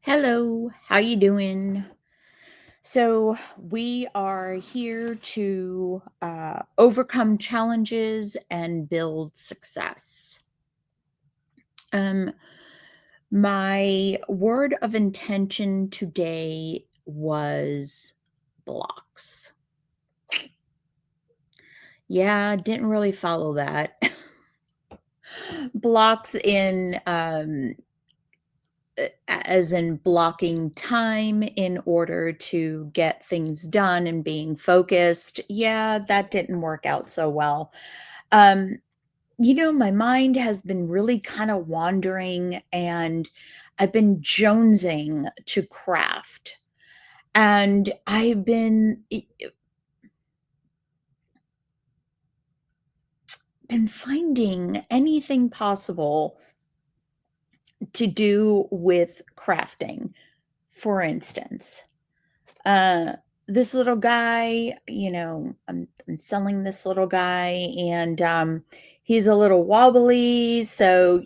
Hello, how you doing? So we are here to overcome challenges and build success. Um, my word of intention today was blocks. Yeah, didn't really follow that. Blocks in as in blocking time in order to get things done and being focused. Yeah, that didn't work out so well. Um, my mind has been really kind of wandering and I've been jonesing to craft. And I've been finding anything possible to do with crafting. For instance, uh this little guy, I'm selling this little guy, and he's a little wobbly, so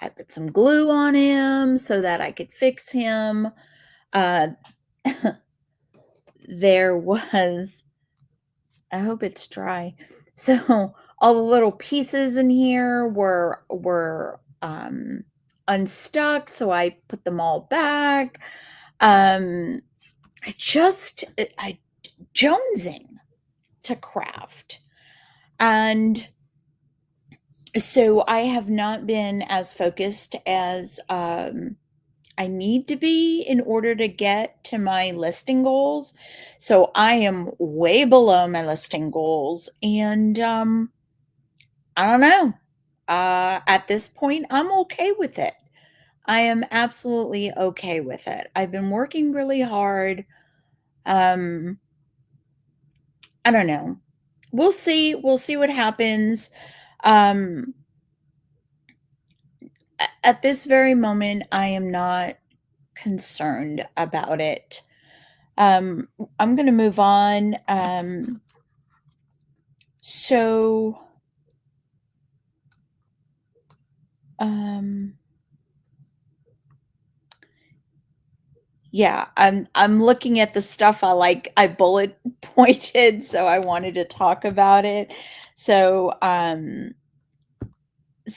I put some glue on him so that I could fix him. uh there was I hope it's dry. So all the little pieces in here were unstuck, so I put them all back. um I jonesing to craft. And so I have not been as focused as I need to be in order to get to my listing goals. So I am way below my listing goals. And I don't know. At this point, I'm okay with it. I am absolutely okay with it. I've been working really hard. Um, I don't know. We'll see. We'll see what happens. Um, at this very moment, I am not concerned about it. Um, I'm going to move on. So, um, yeah, I'm looking at the stuff I bullet pointed, so I wanted to talk about it. So,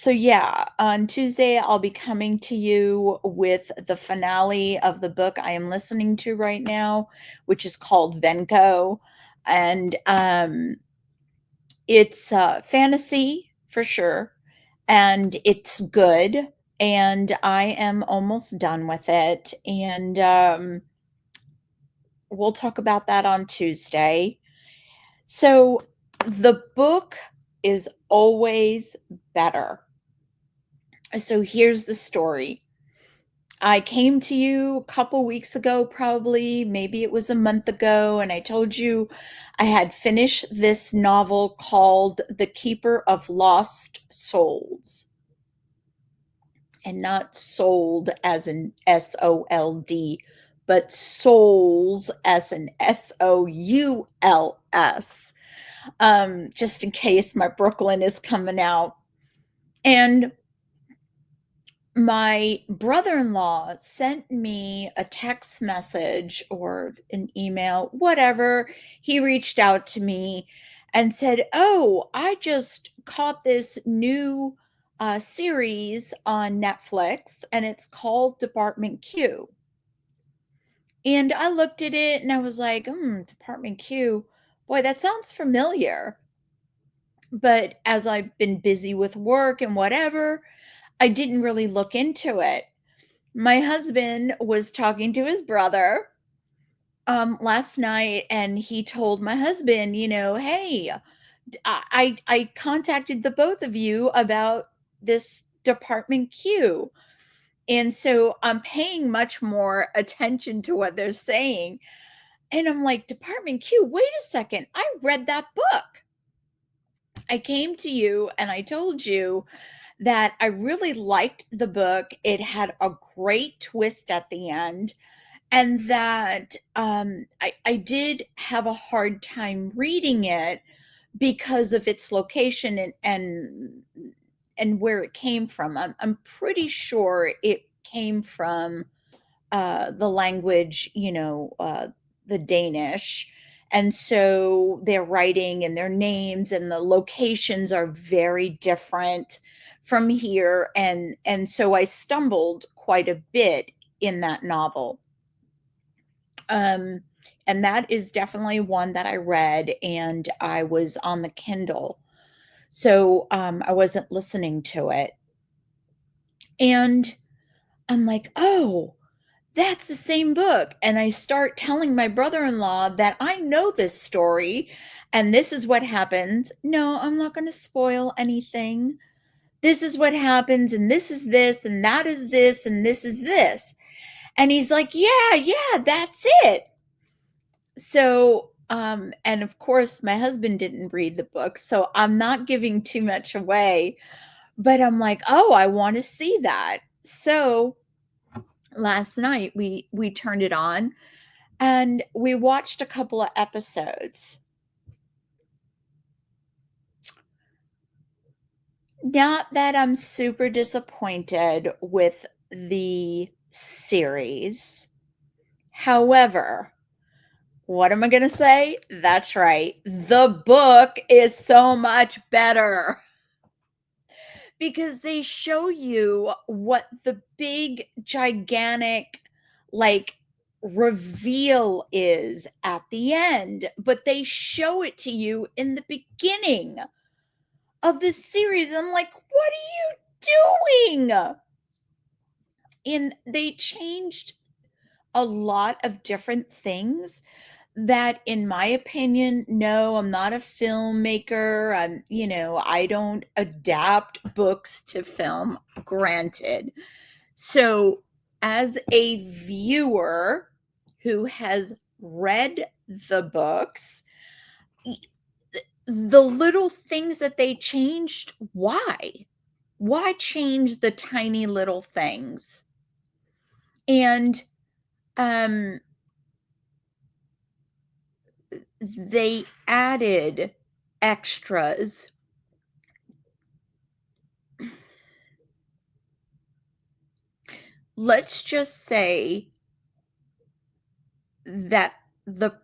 yeah, on Tuesday, I'll be coming to you with the finale of the book I am listening to right now, which is called Venko. And it's fantasy for sure, and it's good. And I am almost done with it. And we'll talk about that on Tuesday. So the book is always better. So here's the story. I came to you a couple weeks ago, probably, maybe it was a month ago, and I told you I had finished this novel called The Keeper of Lost Souls. And not sold as in SOLD, but souls as in SOULS. Just in case my Brooklyn is coming out. And my brother-in-law sent me a text message or an email, whatever. He reached out to me and said, "Oh, I just caught this new series on Netflix, and it's called Department Q." And I looked at it and I was like, Department Q, boy, that sounds familiar. But as I've been busy with work and whatever, I didn't really look into it. My husband was talking to his brother last night, and he told my husband, "Hey, I contacted the both of you about this Department Q." And so I'm paying much more attention to what they're saying. And I'm like, "Department Q, wait a second. I read that book." I came to you and I told you that I really liked the book. It had a great twist at the end, and that I did have a hard time reading it because of its location and where it came from. I'm pretty sure came from the language, the Danish. And so their writing and their names and the locations are very different from here. And so I stumbled quite a bit in that novel. Um, and that is definitely one that I read, and I was on the Kindle. So I wasn't listening to it. And I'm like, oh, that's the same book. And I start telling my brother-in-law that I know this story and this is what happens. No, I'm not going to spoil anything. This is what happens, and this is this, and that is this, and this is this. And he's like, yeah, yeah, that's it. So, and of course, my husband didn't read the book, so I'm not giving too much away, but I'm like, oh, I want to see that. So last night we turned it on and we watched a couple of episodes. Not that I'm super disappointed with the series. However, what am I going to say? That's right. The book is so much better because they show you what the big, gigantic, like, reveal is at the end, but they show it to you in the beginning of the series. I'm like, what are you doing? And they changed a lot of different things that, in my opinion, no, I'm not a filmmaker. I don't adapt books to film, granted. So, as a viewer who has read the books, the little things that they changed, why? Why change the tiny little things? And um they added extras. Let's just say that the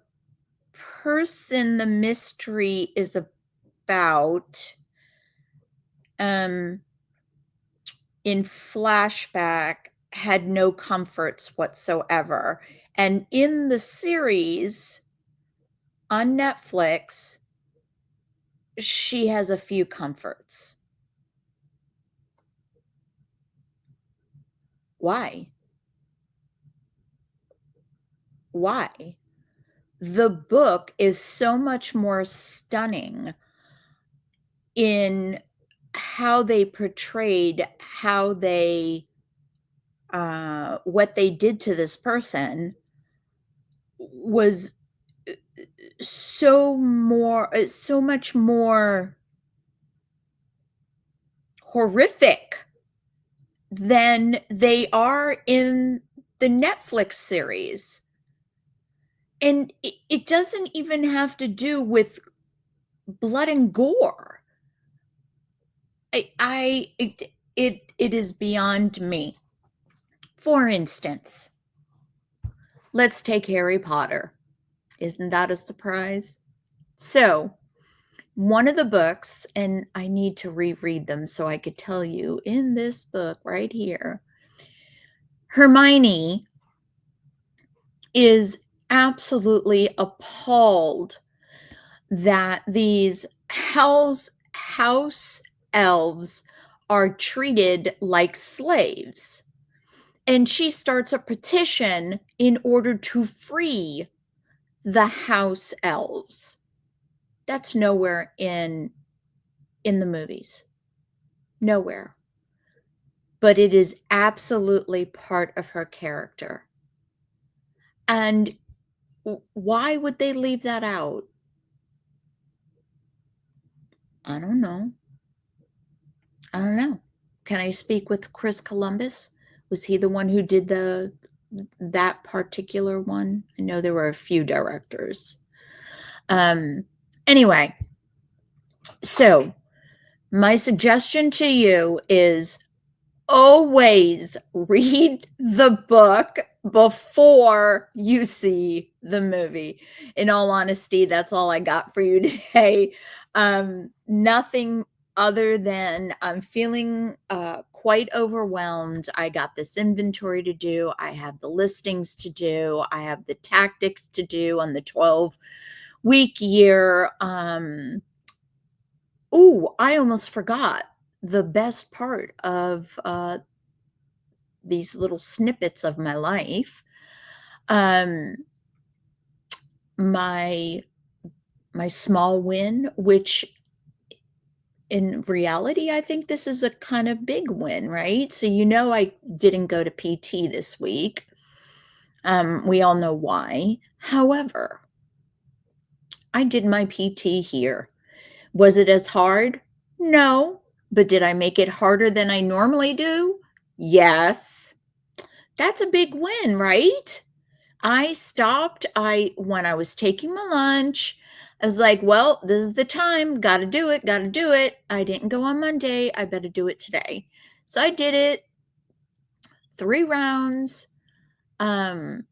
person the mystery is about, in flashback, had no comforts whatsoever. And in the series on Netflix, she has a few comforts. Why? Why? The book is so much more stunning in how they portrayed what they did to this person was so much more horrific than they are in the Netflix series. And it doesn't even have to do with blood and gore. It is beyond me. For instance, let's take Harry Potter. Isn't that a surprise? So, one of the books, and I need to reread them so I could tell you, in this book right here, Hermione is absolutely appalled that these house elves are treated like slaves. And she starts a petition in order to free the house elves. That's nowhere in the movies. Nowhere. But it is absolutely part of her character. And why would they leave that out? I don't know. I don't know. Can I speak with Chris Columbus? Was he the one who did that particular one? I know there were a few directors. Anyway, so my suggestion to you is always read the book before you see the movie. In all honesty, that's all I got for you today. Nothing other than I'm feeling quite overwhelmed. I got this inventory to do, I have the listings to do, I have the tactics to do on the 12-week year. Oh, I almost forgot the best part of these little snippets of my life. Um, my my small win, which in reality, I think this is a kind of big win, right? So I didn't go to PT this week. We all know why. However, I did my PT here. Was it as hard? No. But did I make it harder than I normally do? Yes. That's a big win, right? I stopped. When I was taking my lunch, I was like, well, this is the time. Got to do it. Got to do it. I didn't go on Monday. I better do it today. So I did it 3 rounds. Um,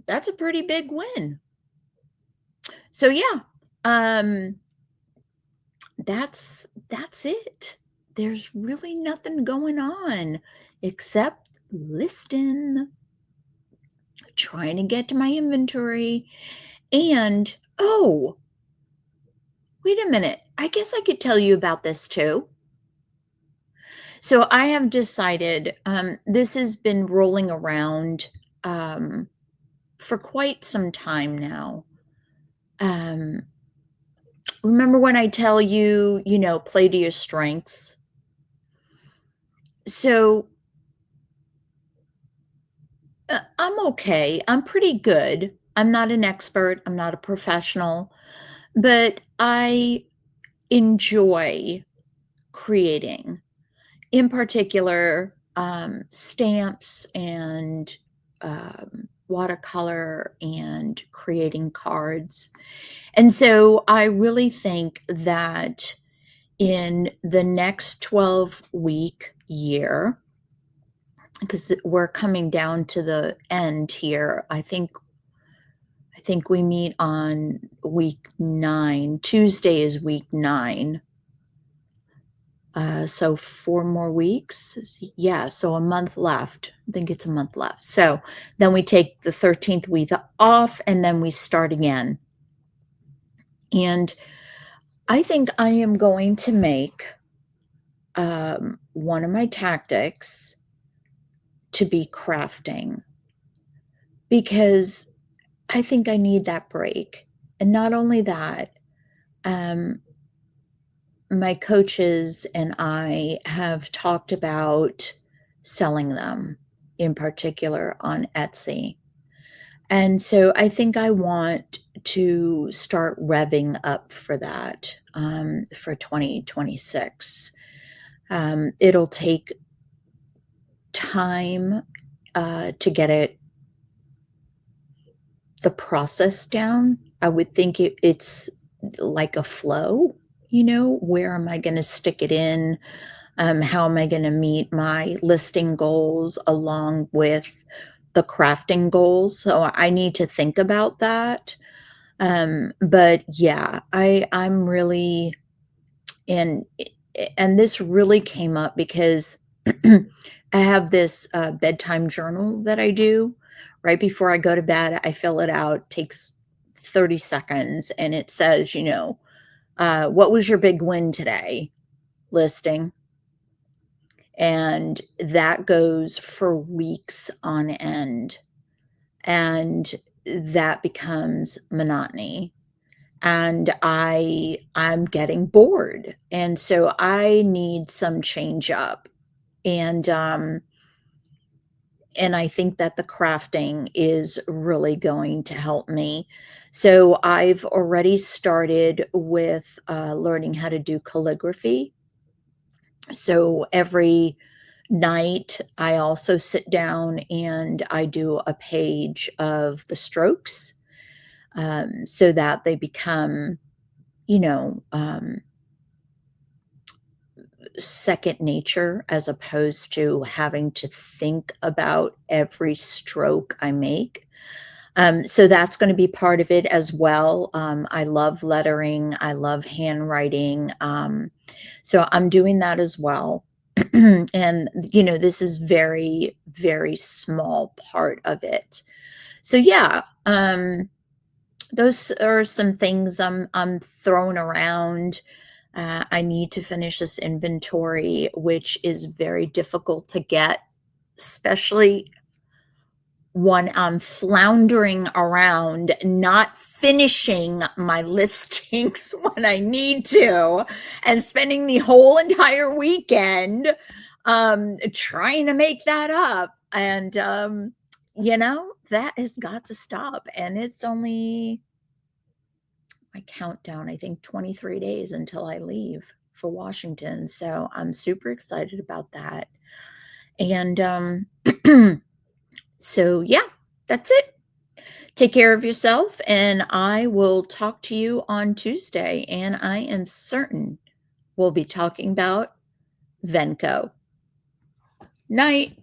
that's a pretty big win. So yeah, um, that's it. There's really nothing going on except listing, trying to get to my inventory, and oh, wait a minute. I guess I could tell you about this too. So I have decided, this has been rolling around um, for quite some time now. Um, Remember when I tell you, play to your strengths? So I'm okay. I'm pretty good. I'm not an expert. I'm not a professional, but I enjoy creating. In particular, stamps and watercolor and creating cards. And so I really think that in the next 12-week year, because we're coming down to the end here, I think we meet on week 9. Tuesday is week 9. So 4 more weeks. Yeah, so a month left. I think it's a month left. So then we take the 13th week off and then we start again. And I think I am going to make one of my tactics to be crafting because I think I need that break. And not only that, um, my coaches and I have talked about selling them, in particular on Etsy. And so I think I want to start revving up for that for 2026. It'll take time to get the process down. I would think it's like a flow, where am I going to stick it in? How am I going to meet my listing goals along with the crafting goals? So I need to think about that. But yeah, I'm really and and this really came up because I have this bedtime journal that I do right before I go to bed. I fill it out, takes 30 seconds, and it says, what was your big win today? Listing. And that goes for weeks on end. And that becomes monotony. And I'm getting bored. And so I need some change up. And and I think that the crafting is really going to help me. So I've already started with learning how to do calligraphy. So every night, I also sit down and I do a page of the strokes so that they become, you know, um, second nature as opposed to having to think about every stroke I make. So that's gonna be part of it as well. I love lettering, I love handwriting, so I'm doing that as well. And, this is very, very small part of it. So yeah, those are some things I'm throwing around. I need to finish this inventory, which is very difficult to get, especially when I'm floundering around, not finishing my listings when I need to, and spending the whole entire weekend trying to make that up. And, that has got to stop. And it's only my countdown, I think 23 days until I leave for Washington. So I'm super excited about that. And so, yeah, that's it. Take care of yourself, and I will talk to you on Tuesday. And I am certain we'll be talking about Venco. Night.